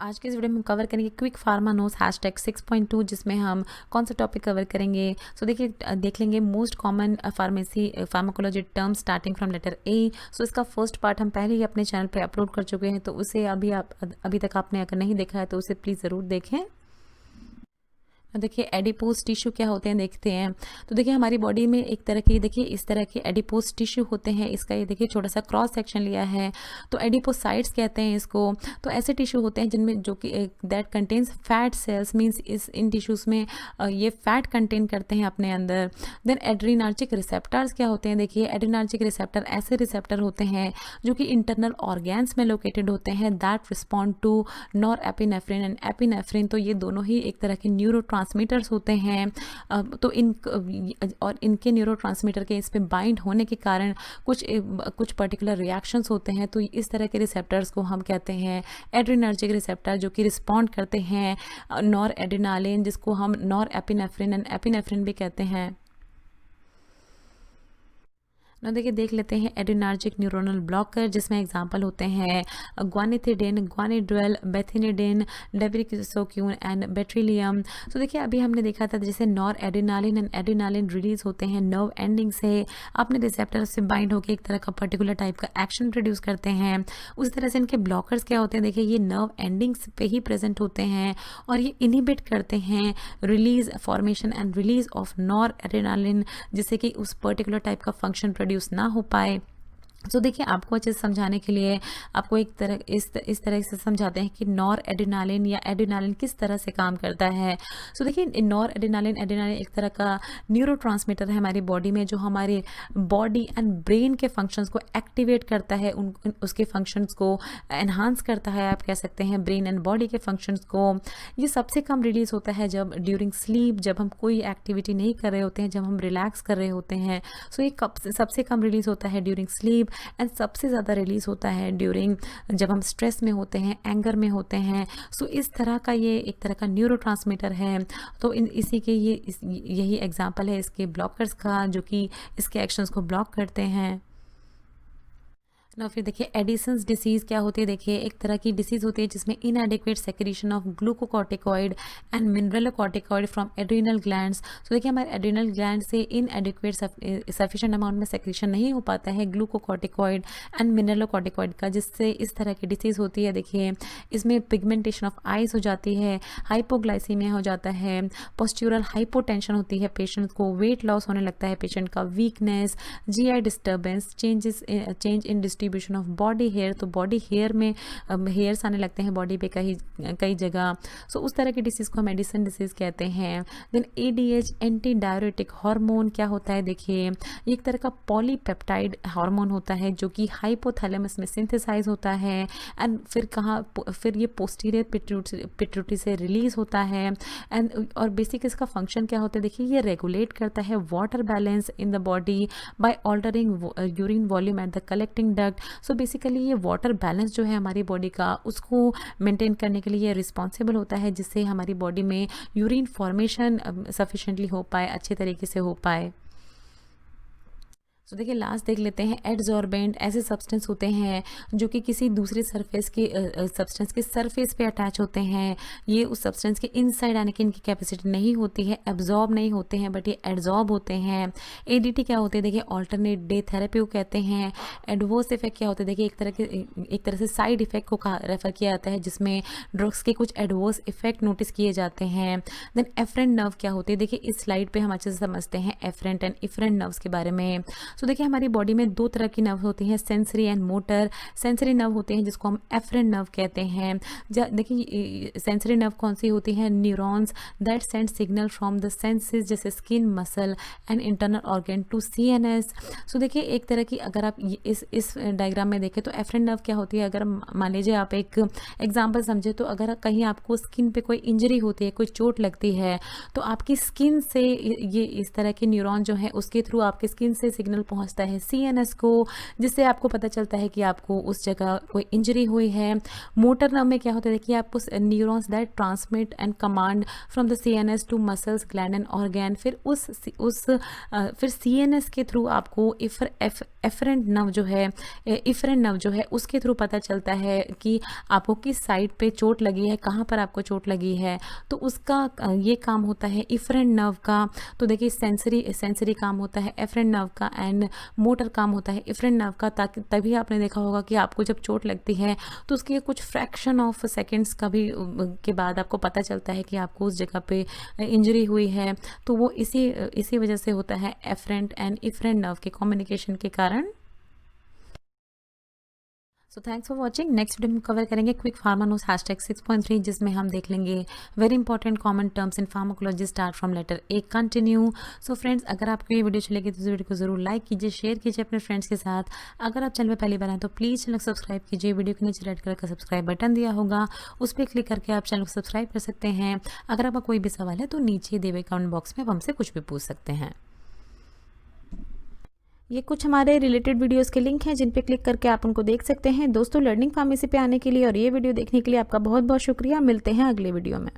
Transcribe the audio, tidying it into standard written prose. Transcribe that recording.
तो आज के इस वीडियो में हम कवर करेंगे क्विक फार्मा नोस हैशटैग 6.2 जिसमें हम कौन सा टॉपिक कवर करेंगे। सो देखिए देख लेंगे most common pharmacy pharmacology term starting from letter A. So इसका फर्स्ट पार्ट हम पहले ही अपने चैनल पे अपलोड कर चुके हैं, तो उसे अभी तक आपने अगर नहीं देखा है तो उसे प्लीज़ ज़रूर देखें। देखिए एडिपोज टिश्यू क्या होते हैं देखते हैं। तो देखिए हमारी बॉडी में एक तरह के देखिए इस तरह के एडिपोज टिश्यू होते हैं। इसका ये देखिए छोटा सा क्रॉस सेक्शन लिया है, तो एडिपोसाइट्स कहते हैं इसको। तो ऐसे टिश्यू होते हैं जिनमें जो कि that contains fat cells, means इस इन टिश्यूज़ में ये फैट कंटेन करते हैं अपने अंदर। देन एड्रीनार्जिक रिसेप्टर्स क्या होते हैं, देखिए एड्रीनार्जिक रिसेप्टर ऐसे रिसेप्टर होते हैं जो कि इंटरनल ऑर्गेन्स में लोकेटेड होते हैं that respond to norepinephrine and epinephrine. तो ये दोनों ही एक तरह के न्यूरो ट्रांसमीटर्स होते हैं। तो इनके न्यूरो ट्रांसमीटर के इस पे बाइंड होने के कारण कुछ पर्टिकुलर रिएक्शंस होते हैं। तो इस तरह के रिसेप्टर्स को हम कहते हैं एड्रीनर्जिक रिसेप्टर, जो कि रिस्पॉन्ड करते हैं नॉर एड्रेनालिन, जिसको हम नॉर एपिनेफ्रिन एंड एपिनेफ्रिन भी कहते हैं ना। देखिए देख लेते हैं एड्रेनार्जिक न्यूरोनल ब्लॉकर, जिसमें एग्जांपल होते हैं ग्वानिथिडिन, ग्वानिड्रेल, बेथिनिडिन, डेब्रिक्सोक्यून एंड बेट्रिलियम। तो देखिए अभी हमने देखा था जैसे nor adrenaline and adrenaline release होते हैं नर्व एंडिंग से, अपने रिसेप्टर से बाइंड होकर एक तरह का पर्टिकुलर टाइप का एक्शन प्रोड्यूस करते हैं। उस तरह से इनके ब्लॉकर्स क्या होते हैं, देखिए ये नर्व एंडिंग्स पे ही प्रेजेंट होते हैं और ये इनहिबिट करते हैं release formation and release of nor adrenaline, जिससे कि उस पर्टिकुलर टाइप का फंक्शन प्रोड्यूस ना हो पाए। तो देखिए आपको अच्छे से समझाने के लिए आपको इस तरह से समझाते हैं कि नॉर एड्रेनालिन या एड्रेनालिन किस तरह से काम करता है। सो देखिए नॉर एड्रेनालिन एक तरह का न्यूरोट्रांसमीटर है हमारी बॉडी में, जो हमारे बॉडी एंड ब्रेन के फंक्शंस को एक्टिवेट करता है, उसके फंक्शंस को एनहांस करता है, आप कह सकते हैं ब्रेन एंड बॉडी के फंक्शंस को। ये सबसे कम रिलीज होता है जब ड्यूरिंग स्लीप, जब हम कोई एक्टिविटी नहीं कर रहे होते हैं, जब हम रिलैक्स कर रहे होते हैं। सो ये सबसे कम रिलीज होता है ड्यूरिंग स्लीप एंड सबसे ज़्यादा रिलीज होता है ड्यूरिंग जब हम स्ट्रेस में होते हैं, एंगर में होते हैं। सो इस तरह का ये एक तरह का न्यूरोट्रांसमीटर है। तो इसी के यही एग्जांपल है इसके ब्लॉकर्स का, जो कि इसके एक्शंस को ब्लॉक करते हैं ना। फिर देखिए एडिसन्स डिसीज़ क्या होती है, देखिए एक तरह की डिसीज़ होती है जिसमें इनएडिक्वेट secretion of glucocorticoid and mineralocorticoid from adrenal glands. तो देखिए हमारे एड्रीनल ग्लैंड से इनएडिक्वेट सफिशिएंट अमाउंट में सेक्रेशन नहीं हो पाता है ग्लूकोकॉर्टिकॉइड एंड मिनरलोकॉर्टिकॉइड का, जिससे इस तरह की डिसीज़ होती है। देखिए इसमें पिगमेंटेशन ऑफ आइज हो जाती है, हाइपोग्लाइसीमिया हो जाता है, पोस्ट्यूरल हाइपोटेंशन होती है पेशेंट को, वेट लॉस होने लगता है पेशेंट का, weakness, GI disturbance, change in distribution of body hair. तो बॉडी हेयर में हेयर्स आने लगते हैं बॉडी पे कई जगह। सो उस तरह की डिसीज़ को हम एडिसन डिसीज़ कहते हैं। Then ADH anti diuretic hormone क्या होता है, देखिए ये एक तरह का पॉलीपेप्टाइड हार्मोन होता है जो कि हाइपोथैलेमस में सिंथेसाइज होता है एंड फिर ये पोस्टीरियर पिट्यूटरी से रिलीज होता है एंड और बेसिक इसका फंक्शन क्या होता है, देखिए ये रेगुलेट करता है water balance in the body by altering urine volume at the collecting duct. So basically ये वाटर बैलेंस जो है हमारी बॉडी का, उसको मेंटेन करने के लिए ये रिस्पॉन्सिबल होता है, जिससे हमारी बॉडी में यूरिन फॉर्मेशन सफिशेंटली हो पाए, अच्छे तरीके से हो पाए। तो देखिए लास्ट देख लेते हैं एडजॉर्बेंट ऐसे सब्सटेंस होते हैं जो कि किसी दूसरे सब्सटेंस के सरफेस पे अटैच होते हैं। ये उस सब्सटेंस के इनसाइड आने की इनकी कैपेसिटी नहीं होती है, एब्जॉर्ब नहीं होते हैं, बट ये एडजॉर्ब होते हैं। एडीटी क्या होते हैं, देखिए ऑल्टरनेट डे थेरेपी को कहते हैं। एडवर्स इफेक्ट क्या होते हैं, देखिए एक तरह से साइड इफेक्ट को रेफर किया जाता है, जिसमें ड्रग्स के कुछ एडवर्स इफेक्ट नोटिस किए जाते हैं। देन एफरेंट नर्व क्या होते हैं, देखिए इस स्लाइड पे हम अच्छे से समझते हैं एफरेंट एंड इफरेंट नर्व्स के बारे में। तो देखिए हमारी बॉडी में दो तरह की नर्व होती हैं, sensory and motor. Sensory nerve होते हैं जिसको हम एफरेंट नर्व कहते हैं। देखिए सेंसरी नर्व कौन सी होती हैं, neurons that send signal from the senses जैसे skin, muscle and internal organ to CNS. So देखिए एक तरह की अगर आप इस डायग्राम में देखें तो एफरेंट नर्व क्या होती है, अगर मान लीजिए आप एक एग्जाम्पल समझे, तो अगर कहीं आपको स्किन पे कोई इंजरी होती है, कोई चोट लगती है, तो आपकी स्किन से ये इस तरह के न्यूरॉन जो है उसके थ्रू आपके स्किन से सिग्नल पहुंचता है सीएनएस को, जिससे आपको पता चलता है कि आपको उस जगह कोई इंजरी हुई है। मोटर नर्व में क्या होता है, देखिए आपको neurons that transmit and command from the CNS to muscles, gland and organ. फिर सीएनएस के थ्रू आपको एफरेंट नर्व जो है उसके थ्रू पता चलता है कि आपको किस साइड पे चोट लगी है, कहाँ पर आपको चोट लगी है। तो उसका ये काम होता है इफरेंट नर्व का। तो देखिए सेंसरी काम होता है एफरेंट नर्व का एंड मोटर काम होता है इफरेंट नर्व का। ताकि तभी आपने देखा होगा कि आपको जब चोट लगती है तो उसके कुछ फ्रैक्शन ऑफ सेकेंड्स का भी के बाद आपको पता चलता है कि आपको उस जगह पे इंजरी हुई है। तो वो इसी वजह से होता है एफरेंट एंड इफरेंट नर्व के कम्युनिकेशन के कारण। So thanks for watching. Next video में कवर करेंगे क्विक फार्मा न्यूज़ #6.3, जिसमें हम देख लेंगे very important common terms in pharmacology start from letter A continue. So friends, अगर आपको ये वीडियो चलेगी तो इस वीडियो को जरूर लाइक कीजिए, शेयर कीजिए अपने फ्रेंड्स के साथ। अगर आप चैनल पर पहली बार आए तो प्लीज़ चैनल को सब्सक्राइब कीजिए। वीडियो के नीचे रेड कलर का सब्सक्राइब बटन दिया होगा, उस पर क्लिक करके आप चैनल को सब्सक्राइब कर सकते हैं। अगर आपका कोई भी सवाल है तो नीचे दिए हुए कमेंट बॉक्स में आप हमसे कुछ भी पूछ सकते हैं। ये कुछ हमारे रिलेटेड वीडियोस के लिंक हैं जिन पे क्लिक करके आप उनको देख सकते हैं। दोस्तों, लर्निंग फार्मेसी पे आने के लिए और ये वीडियो देखने के लिए आपका बहुत बहुत शुक्रिया। मिलते हैं अगले वीडियो में।